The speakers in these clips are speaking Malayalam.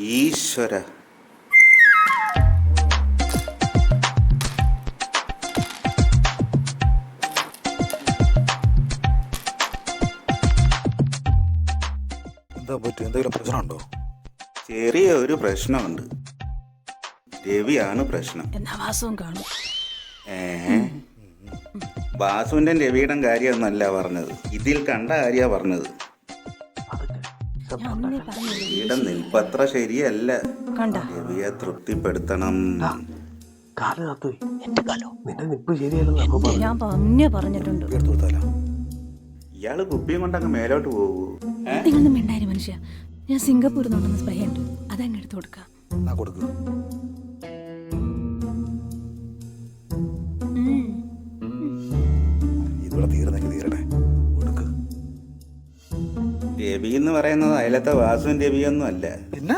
ഈശ്വര. എന്താ പറ്റും? എന്തെങ്കിലും പ്രശ്നമുണ്ടോ? ചെറിയ ഒരു പ്രശ്നമുണ്ട്. രവിയാണ് പ്രശ്നം. വാസുവിന്റെ രവിയുടെ കാര്യമൊന്നല്ല പറഞ്ഞത്, ഇതിൽ കണ്ട കാര്യ പറഞ്ഞത്. രവിയുടെ നിൽപ്പത്ര ശരിയല്ല. രവിയെ തൃപ്തിപ്പെടുത്തണം. ഇയാള് കുപ്പിയും കൊണ്ടങ്ങ് മേലോട്ട് പോകൂ. നിങ്ങളൊന്നും മിണ്ടായി മനുഷ്യ. ഞാൻ സിംഗപ്പൂരിൽ നിന്നുണ്ടെന്ന് സ്പ്രേ ഉണ്ട്, അതങ്ങ് എടുത്തു കൊടുക്കാം. രവി എന്ന് പറയുന്നത് അയലത്തെ വാസുവിൻ രവിയൊന്നും അല്ല,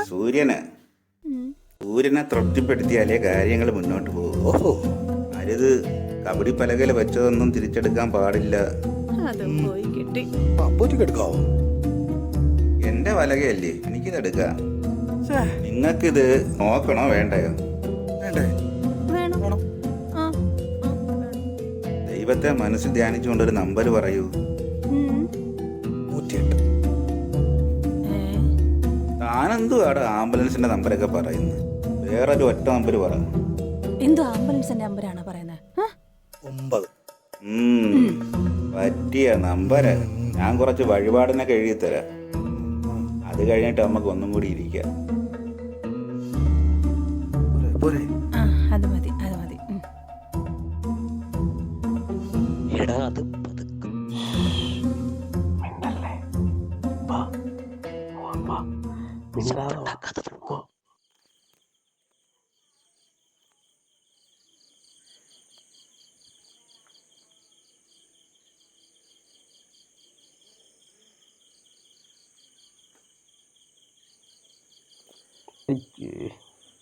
സൂര്യനെ തൃപ്തിപ്പെടുത്തിയാലേ കാര്യങ്ങൾ മുന്നോട്ട് പോകും. അരുത് കബഡി പലകയിൽ വെച്ചതൊന്നും തിരിച്ചെടുക്കാൻ പാടില്ല. എന്റെ പലകയല്ലേ, എനിക്കിതെടുക്കാം. നിങ്ങൾക്കിത് നോക്കണോ വേണ്ടയോ? ദൈവത്തെ മനസ്സിൽ ധ്യാനിച്ചുകൊണ്ടൊരു നമ്പർ പറയൂ. 108. താനെന്തുവാണ് ആംബുലൻസിന്റെ നമ്പരൊക്കെ പറയുന്നത്? വേറൊരു ഒറ്റ നമ്പർ പറ. എന്തോ ആംബുലൻസിന്റെ നമ്പറാണ് പറയുന്നത്? 9. പറ്റിയ നമ്പര്. ഞാൻ കുറച്ച് വഴിപാടിനൊക്കെ എഴുതി തരാം. അത് കഴിഞ്ഞിട്ട് നമുക്ക് ഒന്നും കൂടി ഇരിക്കാം. അത് മതി, അത് മതി.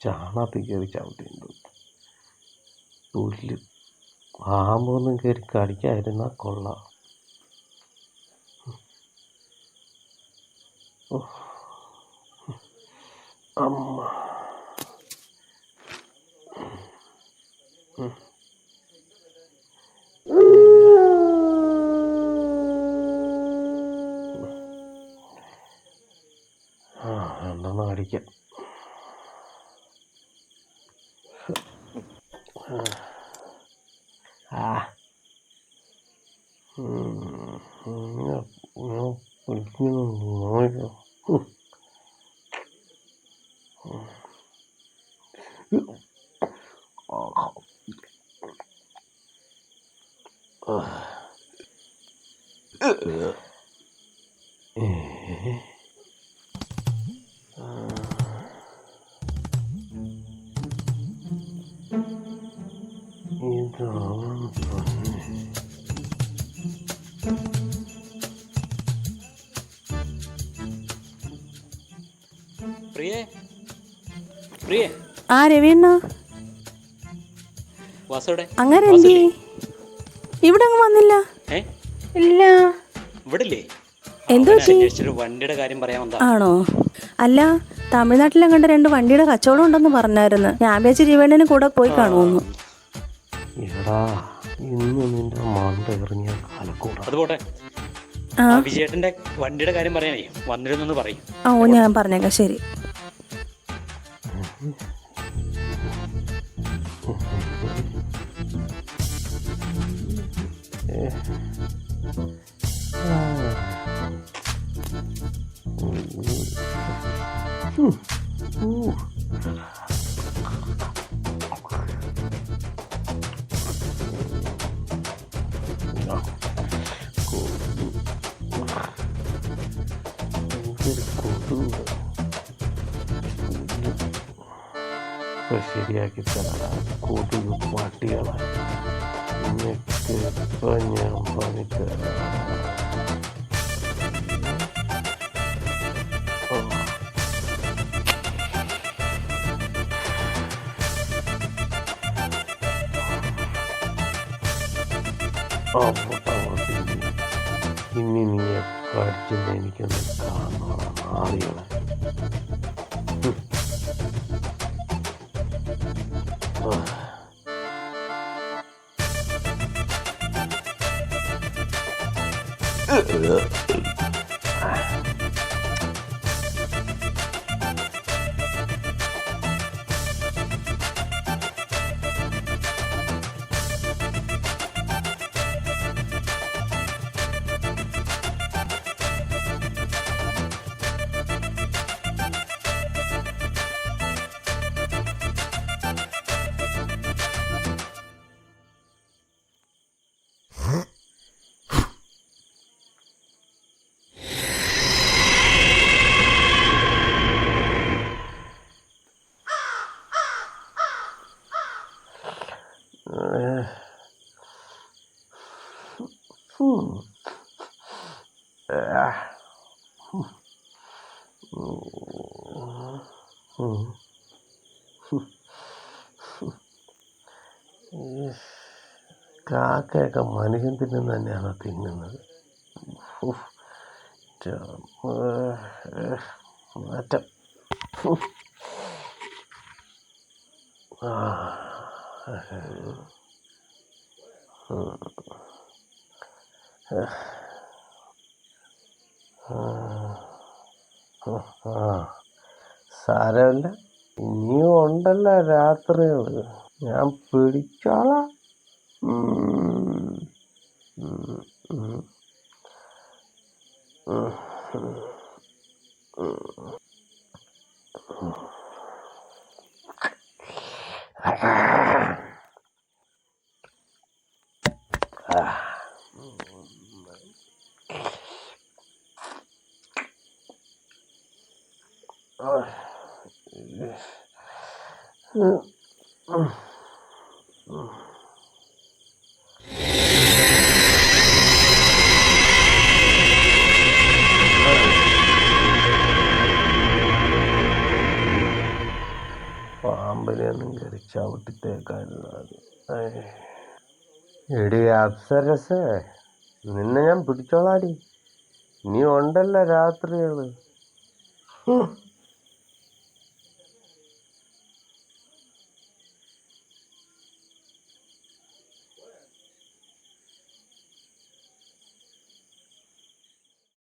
ചാണകത്തിൽ കയറി ചവിട്ടിയുണ്ട്. പുല്ല് പാമ്പൊന്നും കയറി കടിക്കാതിരുന്നാൽ കൊള്ളാം. അമ്മ രണ്ടെണ്ണം അടിക്കാം. ആ രവിയണ്ണ അങ്ങനെ ഇവിടെ അങ്ങ് വന്നില്ല. ഇല്ല. എന്തോ ആണോ? അല്ല, തമിഴ്നാട്ടിലെ കണ്ട 2 വണ്ടിയുടെ കച്ചവടം ഉണ്ടെന്ന് പറഞ്ഞായിരുന്നു. ഞാൻ വിചാരിച്ചു രവിയണ്ണന് കൂടെ പോയി കാണുമെന്ന്. വിജയേട്ടന്റെ വണ്ടിയുടെ കാര്യം പറയാനേ വന്നിരുന്നു പറയും. ഓ, ഞാൻ പറഞ്ഞേക്കാം. ശരി. ശരിയാക്കി തരാ കൊതുക് പട്ടികളാണ്. ഇപ്പൊ ഞാൻ പണിത്തരാം. ഇനി നീ കടിച്ചെന്ന് എനിക്കൊന്ന് കാണണം ആളുകളെ. കാക്കയൊക്കെ മനുഷ്യൻ തിന്നുന്ന തന്നെയാണോ തിന്നുന്നത്? ഉഫ്. മാറ്റം. സാരമില്ല, ഇനിയും ഉണ്ടല്ലോ രാത്രികൾ, ഞാൻ പിടിച്ചോളാം. പാമ്പിനെയൊന്നും കയറി ചവിട്ടിത്തേക്കാനുള്ളത്. എടി അപ്സരസേ, നിന്നെ ഞാൻ പിടിച്ചോളാടി. നീ ഉണ്ടല്ലോ രാത്രികള്.